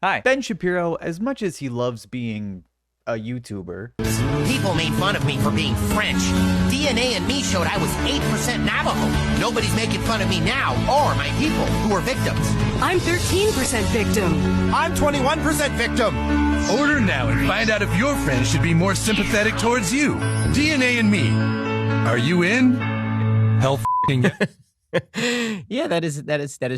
Hi. Ben Shapiro, as much as he loves being a YouTuber, People made fun of me for being French. DNA and me showed I was 8% Navajo. Nobody's making fun of me now or my people who are victims. I'm 13% victim. I'm 21% victim. Order now and find out if your friends should be more sympathetic towards you. DNA and me. Are you in? Hell f***ing yeah. Yeah, that is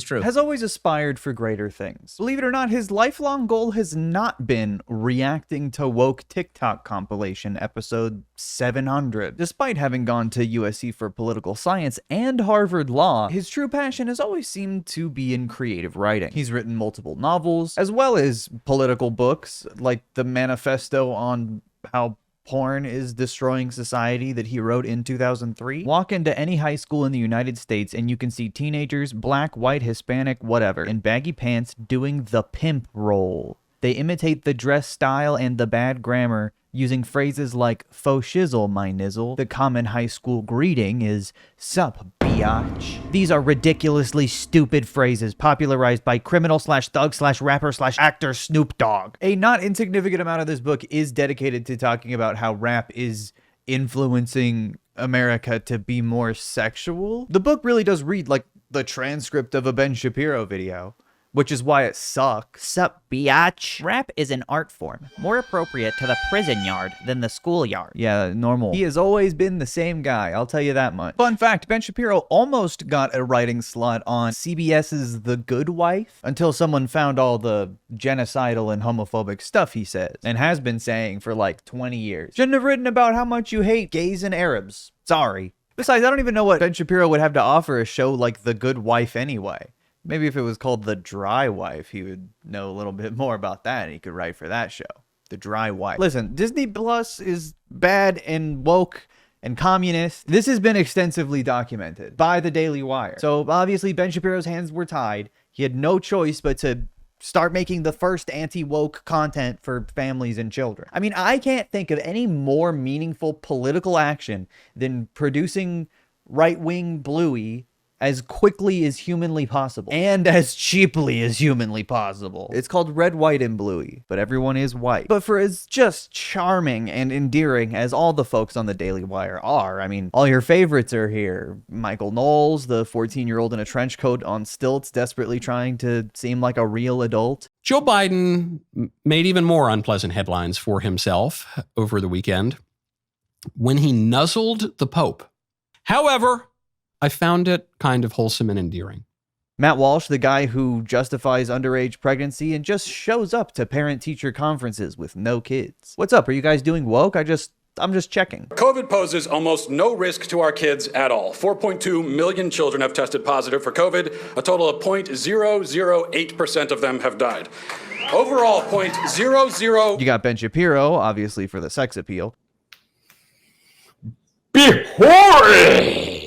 true. has always aspired for greater things. Believe it or not, his lifelong goal has not been reacting to woke TikTok compilation episode 700. Despite having gone to USC for political science and Harvard Law, his true passion has always seemed to be in creative writing. He's written multiple novels, as well as political books, like the manifesto on how porn is destroying society that he wrote in 2003. Walk into any high school in the United States and you can see teenagers, black, white, Hispanic, whatever, in baggy pants doing the pimp role. They imitate the dress style and the bad grammar, using phrases like faux shizzle, my nizzle. The common high school greeting is sup, biatch. These are ridiculously stupid phrases popularized by criminal/thug/rapper/actor Snoop Dogg. A not insignificant amount of this book is dedicated to talking about how rap is influencing America to be more sexual. The book really does read like the transcript of a Ben Shapiro video, which is why it sucks. Sup, biatch? Rap is an art form, more appropriate to the prison yard than the schoolyard. Yeah, normal. He has always been the same guy, I'll tell you that much. Fun fact, Ben Shapiro almost got a writing slot on CBS's The Good Wife until someone found all the genocidal and homophobic stuff he says, and has been saying for like 20 years. Shouldn't have written about how much you hate gays and Arabs. Sorry. Besides, I don't even know what Ben Shapiro would have to offer a show like The Good Wife anyway. Maybe if it was called The Dry Wife, he would know a little bit more about that and he could write for that show. The Dry Wife. Listen, Disney Plus is bad and woke and communist. This has been extensively documented by the Daily Wire. So obviously Ben Shapiro's hands were tied. He had no choice but to start making the first anti-woke content for families and children. I mean, I can't think of any more meaningful political action than producing right-wing Bluey as quickly as humanly possible and as cheaply as humanly possible. It's called Red, White, and Bluey, but everyone is white. But for as just charming and endearing as all the folks on the Daily Wire are, I mean, all your favorites are here. Michael Knowles, the 14-year-old in a trench coat on stilts, desperately trying to seem like a real adult. Joe Biden made even more unpleasant headlines for himself over the weekend when he nuzzled the Pope. However, I found it kind of wholesome and endearing. Matt Walsh, the guy who justifies underage pregnancy and just shows up to parent-teacher conferences with no kids. What's up? Are you guys doing woke? I'm just checking. COVID poses almost no risk to our kids at all. 4.2 million children have tested positive for COVID. A total of 0.008% of them have died. Overall, 0.00... You got Ben Shapiro, obviously for the sex appeal. Be horrid!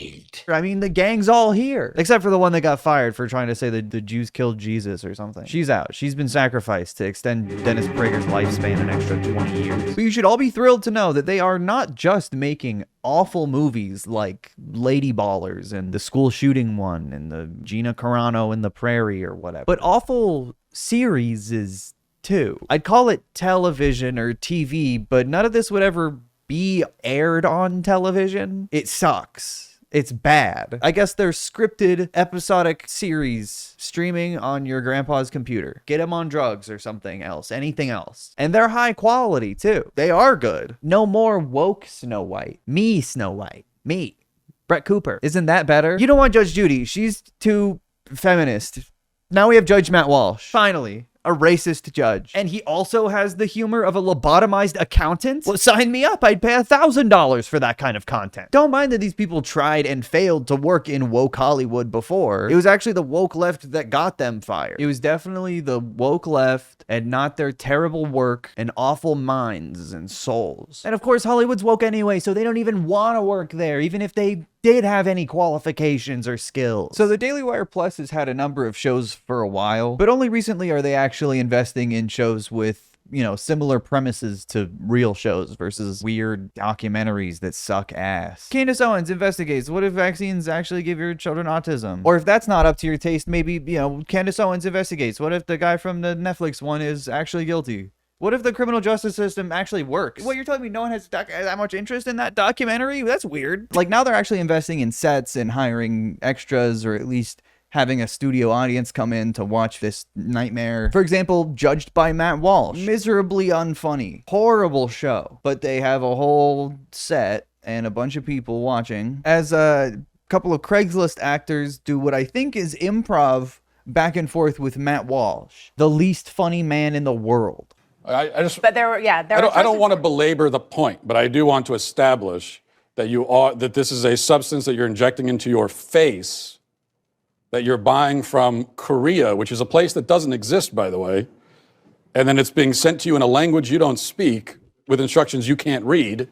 I mean, the gang's all here. Except for the one that got fired for trying to say that the Jews killed Jesus or something. She's out. She's been sacrificed to extend Dennis Prager's lifespan an extra 20 years. But you should all be thrilled to know that they are not just making awful movies like Lady Ballers and the school shooting one and the Gina Carano in the Prairie or whatever, but awful series too. I'd call it television or TV, but none of this would ever be aired on television. It sucks. It's bad. I guess they're scripted episodic series streaming on your grandpa's computer. Get him on drugs or something else, anything else. And they're high quality too. They are good. No more woke Snow White. Me Snow White. Me. Brett Cooper. Isn't that better? You don't want Judge Judy. She's too feminist. Now we have Judge Matt Walsh. Finally. A racist judge. And he also has the humor of a lobotomized accountant? Well, sign me up. I'd pay $1,000 for that kind of content. Don't mind that these people tried and failed to work in woke Hollywood before. It was actually the woke left that got them fired. It was definitely the woke left and not their terrible work and awful minds and souls. And of course, Hollywood's woke anyway, so they don't even want to work there, even if they did have any qualifications or skills. So the Daily Wire Plus has had a number of shows for a while, but only recently are they actually investing in shows with similar premises to real shows versus weird documentaries that suck ass. Candace Owens investigates, what if vaccines actually give your children autism? Or if that's not up to your taste, maybe, Candace Owens investigates, what if the guy from the Netflix one is actually guilty? What if the criminal justice system actually works? What, you're telling me no one has that much interest in that documentary? That's weird. Like, now they're actually investing in sets and hiring extras, or at least having a studio audience come in to watch this nightmare. For example, Judged by Matt Walsh. Miserably unfunny. Horrible show. But they have a whole set and a bunch of people watching as a couple of Craigslist actors do what I think is improv back and forth with Matt Walsh, the least funny man in the world. I just. But there were, I don't want to belabor the point, but I do want to establish that that this is a substance that you're injecting into your face, that you're buying from Korea, which is a place that doesn't exist, by the way, and then it's being sent to you in a language you don't speak with instructions you can't read,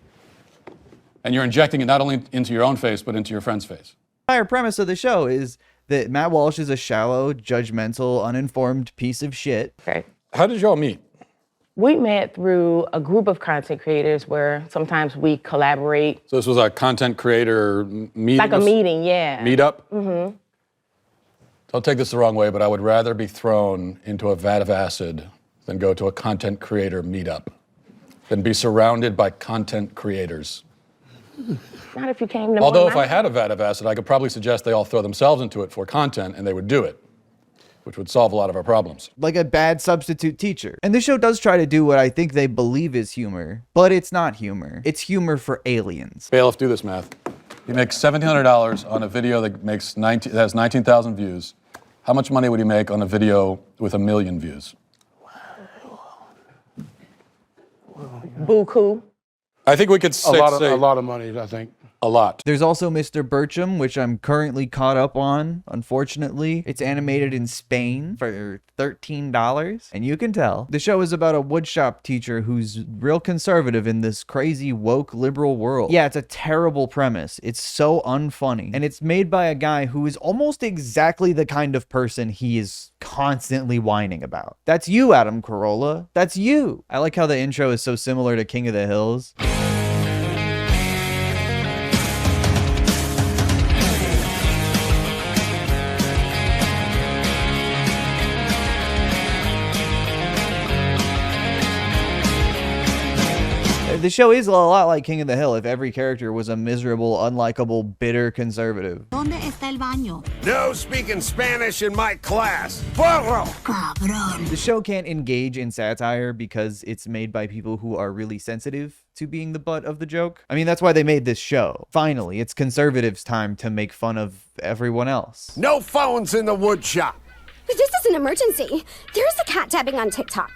and you're injecting it not only into your own face, but into your friend's face. The entire premise of the show is that Matt Walsh is a shallow, judgmental, uninformed piece of shit. Okay. How did y'all meet? We met through a group of content creators where sometimes we collaborate. So this was a content creator meeting? Like a meeting, yeah. Meetup? Mm-hmm. Don't take this the wrong way, but I would rather be thrown into a vat of acid than go to a content creator meetup, than be surrounded by content creators. Not if you came to Although if I had a vat of acid, I could probably suggest they all throw themselves into it for content, and they would do it, which would solve a lot of our problems. Like a bad substitute teacher. And this show does try to do what I think they believe is humor, but it's not humor. It's humor for aliens. Bailiff, do this math. He makes $1,700 on a video that has 19,000 views. How much money would he make on a video with 1 million views? Buku. I think we could say a lot of money, I think. A lot. There's also Mr. Bircham, which I'm currently caught up on, unfortunately. It's animated in Spain for $13, and you can tell. The show is about a woodshop teacher who's real conservative in this crazy woke liberal world. Yeah, it's a terrible premise. It's so unfunny, and it's made by a guy who is almost exactly the kind of person he is constantly whining about. That's you, Adam Carolla. That's you. I like how the intro is so similar to King of the Hills. The show is a lot like King of the Hill if every character was a miserable, unlikable, bitter conservative. ¿Dónde está el baño? No speaking Spanish in my class. Burro! Cabrón. The show can't engage in satire because it's made by people who are really sensitive to being the butt of the joke. I mean, that's why they made this show. Finally, it's conservatives' time to make fun of everyone else. No phones in the wood shop. This is an emergency. There's a cat dabbing on TikTok.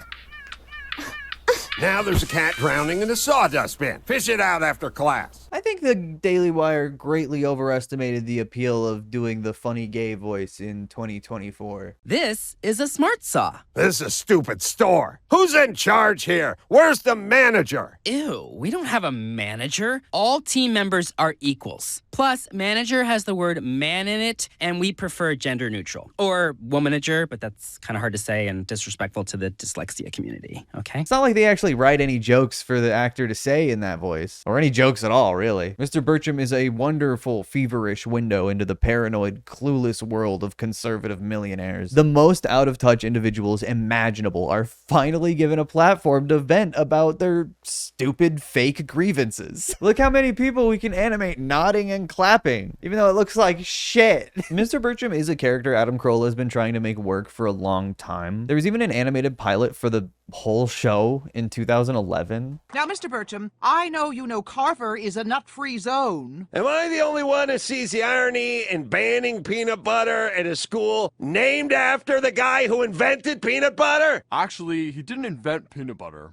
Now there's a cat drowning in a sawdust bin. Fish it out after class. I think the Daily Wire greatly overestimated the appeal of doing the funny gay voice in 2024. This is a smart saw. This is a stupid store. Who's in charge here? Where's the manager? Ew, we don't have a manager. All team members are equals. Plus, manager has the word man in it, and we prefer gender neutral. Or womanager, but that's kind of hard to say and disrespectful to the dyslexia community, okay? It's not like they actually write any jokes for the actor to say in that voice, or any jokes at all, really. Mr. Bircham is a wonderful, feverish window into the paranoid, clueless world of conservative millionaires. The most out-of-touch individuals imaginable are finally given a platform to vent about their stupid, fake grievances. Look how many people we can animate nodding and clapping, even though it looks like shit. Mr. Bircham is a character Adam Carolla has been trying to make work for a long time. There was even an animated pilot for the whole show in 2011. Now, Mr. Bircham, I know you know Carver is a nut-free zone. Am I the only one who sees the irony in banning peanut butter at a school named after the guy who invented peanut butter? Actually, he didn't invent peanut butter.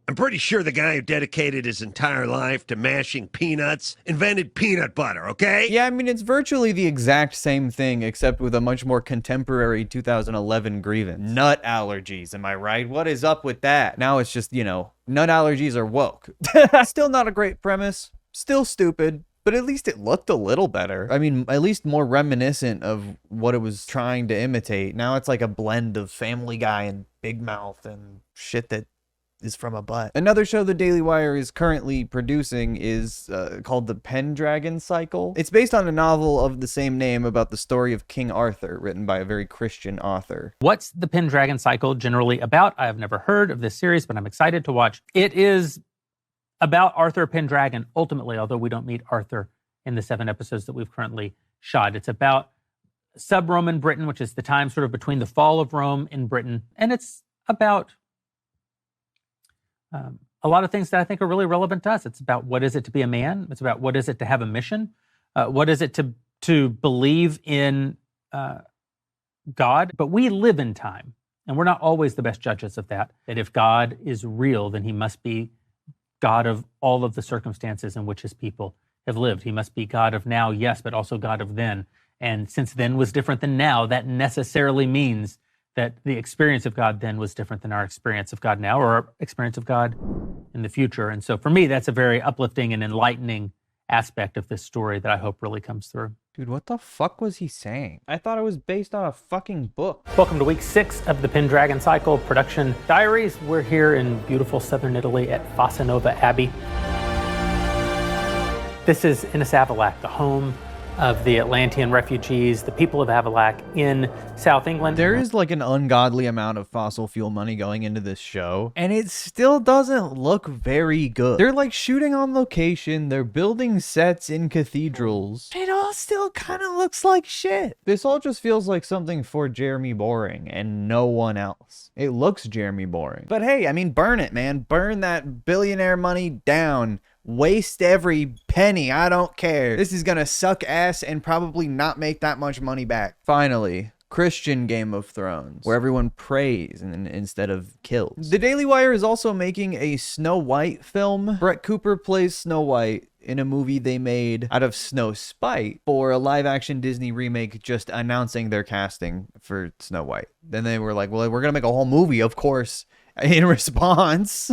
I'm pretty sure the guy who dedicated his entire life to mashing peanuts invented peanut butter, okay? Yeah, I mean, it's virtually the exact same thing, except with a much more contemporary 2011 grievance. Nut allergies, am I right? What is up with that? Now it's just, nut allergies are woke. Still not a great premise. Still stupid. But at least it looked a little better. I mean, at least more reminiscent of what it was trying to imitate. Now it's like a blend of Family Guy and Big Mouth and shit that is from a butt. Another show the Daily Wire is currently producing is called The Pendragon Cycle. It's based on a novel of the same name about the story of King Arthur, written by a very Christian author. What's The Pendragon Cycle generally about? I have never heard of this series, but I'm excited to watch. It is about Arthur Pendragon, ultimately, although we don't meet Arthur in the 7 episodes that we've currently shot. It's about sub-Roman Britain, which is the time sort of between the fall of Rome in Britain, and it's about a lot of things that I think are really relevant to us. It's about what is it to be a man. It's about what is it to have a mission. What is it to believe in God. But we live in time, and we're not always the best judges of that. That if God is real, then he must be God of all of the circumstances in which his people have lived. He must be God of now, yes, but also God of then. And since then was different than now, that necessarily means that the experience of God then was different than our experience of God now, or our experience of God in the future. And so for me, that's a very uplifting and enlightening aspect of this story that I hope really comes through. Dude, what the fuck was he saying? I thought it was based on a fucking book. Welcome to week 6 of the Pendragon Cycle production diaries. We're here in beautiful southern Italy at Fossa Nova Abbey. This is Innis Avalac, the home of the Atlantean refugees, the people of Avalac in South England. There is like an ungodly amount of fossil fuel money going into this show, and it still doesn't look very good. They're like shooting on location, they're building sets in cathedrals. It all still kind of looks like shit. This all just feels like something for Jeremy Boring and no one else. It looks Jeremy Boring. But hey, I mean, burn it, man. Burn that billionaire money down. Waste every penny, I don't care. This is gonna suck ass and probably not make that much money back. Finally, Christian Game of Thrones, where everyone prays instead of kills. The Daily Wire is also making a Snow White film. Brett Cooper plays Snow White in a movie they made out of Snow Spite for a live-action Disney remake, just announcing their casting for Snow White. Then they were like, well, we're gonna make a whole movie, of course, in response.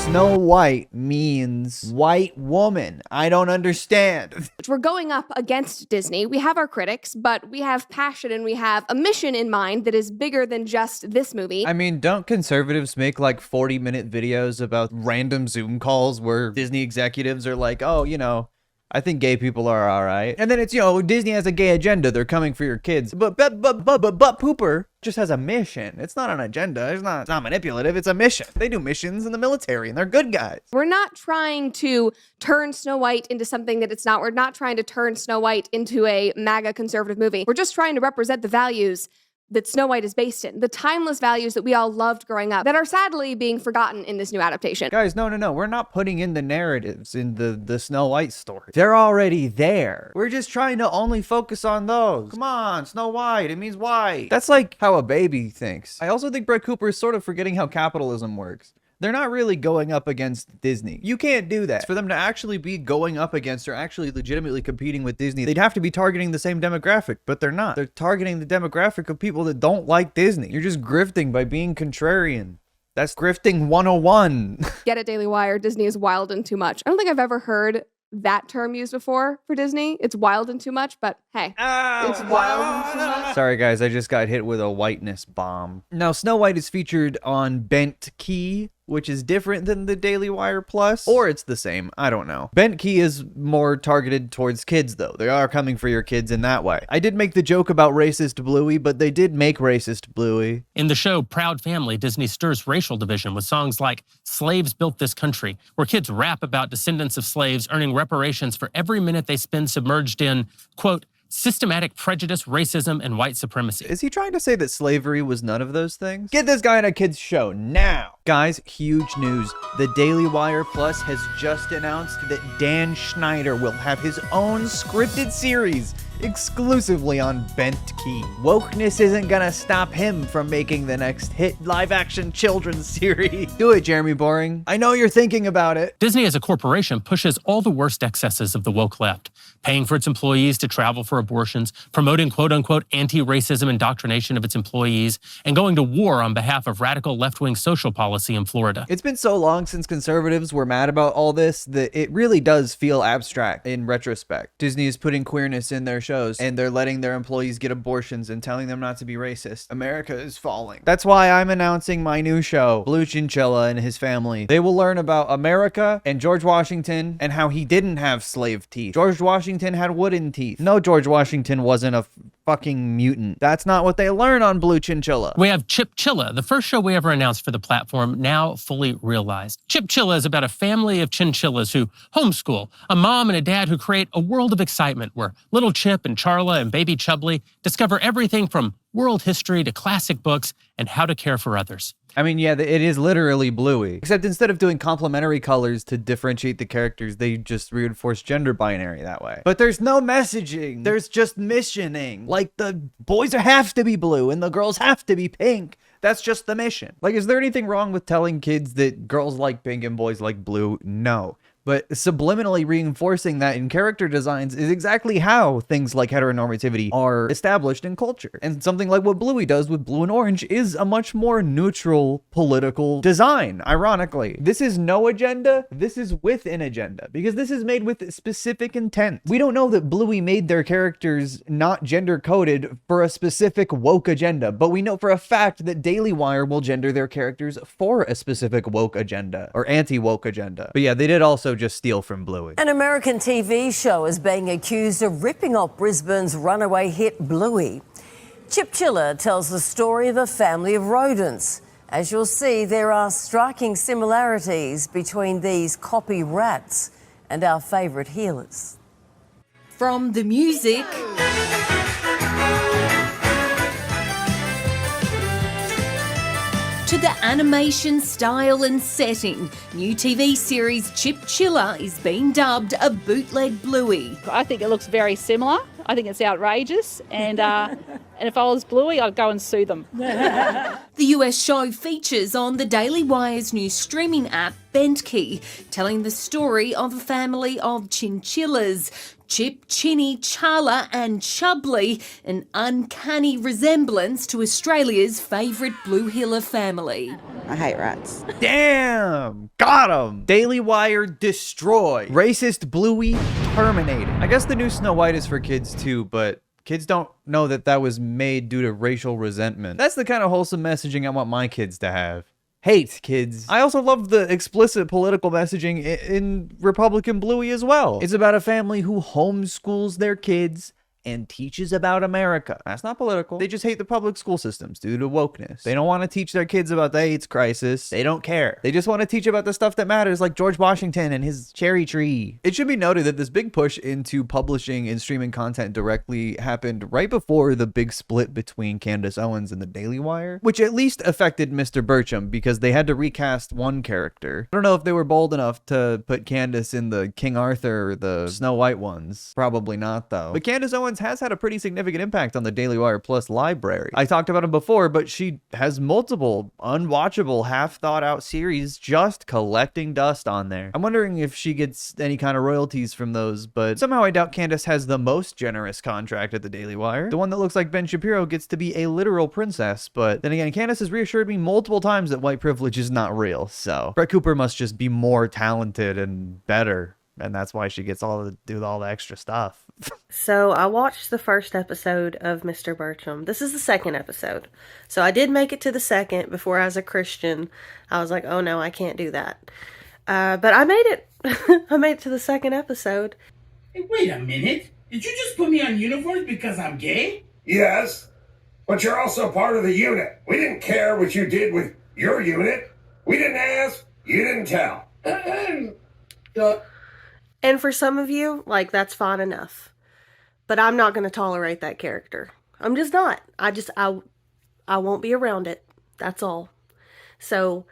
Snow White means white woman. I don't understand. We're going up against Disney. We have our critics, but we have passion and we have a mission in mind that is bigger than just this movie. I mean, don't conservatives make like 40-minute videos about random Zoom calls where Disney executives are like, oh, you know, I think gay people are all right. And then it's, you know, Disney has a gay agenda. They're coming for your kids. But Pooper just has a mission. It's not an agenda. It's not manipulative. It's a mission. They do missions in the military and they're good guys. We're not trying to turn Snow White into something that it's not. We're not trying to turn Snow White into a MAGA conservative movie. We're just trying to represent the values that Snow White is based in, the timeless values that we all loved growing up that are sadly being forgotten in this new adaptation. Guys, no. We're not putting in the narratives in the Snow White story. They're already there. We're just trying to only focus on those. Come on, Snow White, it means white. That's like how a baby thinks. I also think Brett Cooper is sort of forgetting how capitalism works. They're not really going up against Disney. You can't do that. For them to actually be going up against or actually legitimately competing with Disney, they'd have to be targeting the same demographic, but they're not. They're targeting the demographic of people that don't like Disney. You're just grifting by being contrarian. That's grifting 101. Get it, Daily Wire. Disney is wild and too much. I don't think I've ever heard that term used before for Disney. It's wild and too much, but hey, it's wild and too much. Sorry guys, I just got hit with a whiteness bomb. Now, Snow White is featured on Bent Key, which is different than the Daily Wire Plus, or it's the same, I don't know. Bent Key is more targeted towards kids though. They are coming for your kids in that way. I did make the joke about racist Bluey, but they did make racist Bluey. In the show Proud Family, Disney stirs racial division with songs like Slaves Built This Country, where kids rap about descendants of slaves earning reparations for every minute they spend submerged in, quote, systematic prejudice, racism, and white supremacy. Is he trying to say that slavery was none of those things? Get this guy on a kid's show now. Guys, huge news. The Daily Wire Plus has just announced that Dan Schneider will have his own scripted series exclusively on Bent Key. Wokeness isn't gonna stop him from making the next hit live-action children's series. Do it, Jeremy Boring. I know you're thinking about it. Disney as a corporation pushes all the worst excesses of the woke left, paying for its employees to travel for abortions, promoting quote-unquote anti-racism indoctrination of its employees, and going to war on behalf of radical left-wing social policy in Florida. It's been so long since conservatives were mad about all this that it really does feel abstract in retrospect. Disney is putting queerness in their shows shows, and they're letting their employees get abortions and telling them not to be racist. America is falling. That's why I'm announcing my new show, Blue Chinchilla and His Family. They will learn about America and George Washington and how he didn't have slave teeth. George Washington had wooden teeth. No, George Washington wasn't a fucking mutant. That's not what they learn on Blue Chinchilla. We have Chipchilla, the first show we ever announced for the platform, now fully realized. Chipchilla is about a family of chinchillas who homeschool, a mom and a dad who create a world of excitement where little Chip and Charla and baby Chubbly discover everything from world history to classic books and how to care for others. I mean, yeah, it is literally Bluey. Except instead of doing complementary colors to differentiate the characters, they just reinforce gender binary that way. But there's no messaging. There's just missioning. Like, the boys have to be blue and the girls have to be pink. That's just the mission. Like, is there anything wrong with telling kids that girls like pink and boys like blue? No. But subliminally reinforcing that in character designs is exactly how things like heteronormativity are established in culture. And something like what Bluey does with blue and orange is a much more neutral political design, ironically. This is no agenda, this is with an agenda, because this is made with specific intent. We don't know that Bluey made their characters not gender-coded for a specific woke agenda, but we know for a fact that Daily Wire will gender their characters for a specific woke agenda, or anti-woke agenda. But yeah, they did also just steal from Bluey. An American TV show is being accused of ripping off Brisbane's runaway hit Bluey. Chipchilla tells the story of a family of rodents. As you'll see, there are striking similarities between these copy rats and our favourite healers. From the music to the animation style and setting, new TV series Chipchilla is being dubbed a bootleg Bluey. I think it looks very similar. I think it's outrageous, and if I was Bluey, I'd go and sue them. The US show features on the Daily Wire's new streaming app, Bentkey, telling the story of a family of chinchillas. Chip, Chinny, Charla and Chubbly, an uncanny resemblance to Australia's favourite blue heeler family. I hate rats. Damn! Got him! Daily Wire destroy. Racist Bluey terminated. I guess the new Snow White is for kids too, but kids don't know that that was made due to racial resentment. That's the kind of wholesome messaging I want my kids to have. Hate, kids. I also love the explicit political messaging in Republican Bluey as well. It's about a family who homeschools their kids and teaches about America. That's not political. They just hate the public school systems due to wokeness. They don't want to teach their kids about the AIDS crisis. They don't care. They just want to teach about the stuff that matters, like George Washington and his cherry tree. It should be noted that this big push into publishing and streaming content directly happened right before the big split between Candace Owens and the Daily Wire, which at least affected Mr. Burcham because they had to recast one character. I don't know if they were bold enough to put Candace in the King Arthur or the Snow White ones. Probably not, though. But Candace Owens has had a pretty significant impact on the Daily Wire Plus library. I talked about him before, but she has multiple unwatchable, half thought out series just collecting dust on there. I'm wondering if she gets any kind of royalties from those, but somehow I doubt Candace has the most generous contract at the Daily Wire. The one that looks like Ben Shapiro gets to be a literal princess, but then again, Candace has reassured me multiple times that white privilege is not real, so Brett Cooper must just be more talented and better. And that's why she gets to do all the extra stuff. So I watched the first episode of Mr. Burcham. This is the second episode. So I did make it to the second before as a Christian. I was like, oh no, I can't do that. But I made it. I made it to the second episode. Hey, wait a minute. Did you just put me on uniforms because I'm gay? Yes, but you're also part of the unit. We didn't care what you did with your unit. We didn't ask. You didn't tell. And for some of you, like, that's fine enough. But I'm not going to tolerate that character. I'm just not. I won't be around it. That's all. So,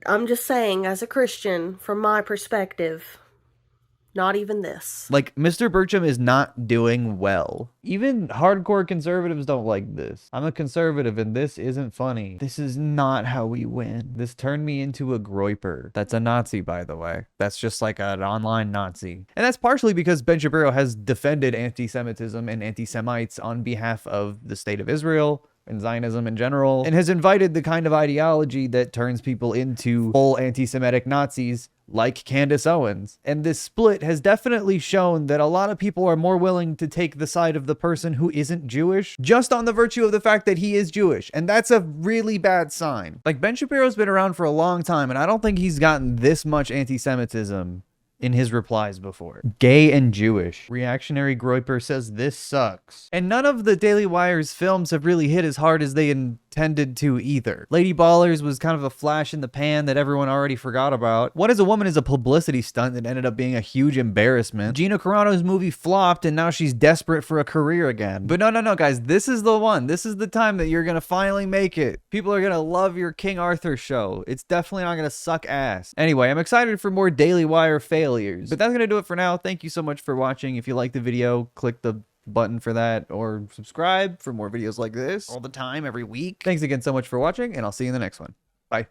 I'm just saying, as a Christian, from my perspective, not even this. Like, Mr. Burcham is not doing well. Even hardcore conservatives don't like this. I'm a conservative and this isn't funny. This is not how we win. This turned me into a groiper. That's a Nazi, by the way. That's just like an online Nazi. And that's partially because Ben Shapiro has defended anti-Semitism and anti-Semites on behalf of the state of Israel, and Zionism in general, and has invited the kind of ideology that turns people into full anti-Semitic Nazis like Candace Owens. And this split has definitely shown that a lot of people are more willing to take the side of the person who isn't Jewish just on the virtue of the fact that he is Jewish. And that's a really bad sign. Like, Ben Shapiro's been around for a long time, and I don't think he's gotten this much anti-Semitism in his replies before. Gay and Jewish. Reactionary Groiper says this sucks. And none of the Daily Wire's films have really hit as hard as they intended to either. Lady Ballers was kind of a flash in the pan that everyone already forgot about. What is a Woman is a publicity stunt that ended up being a huge embarrassment. Gina Carano's movie flopped and now she's desperate for a career again. But no, guys, this is the one. This is the time that you're gonna finally make it. People are gonna love your King Arthur show. It's definitely not gonna suck ass. Anyway, I'm excited for more Daily Wire failures. But that's gonna do it for now. Thank you so much for watching. If you liked the video, click the button for that, or subscribe for more videos like this all the time, every week. Thanks again so much for watching, and I'll see you in the next one. Bye.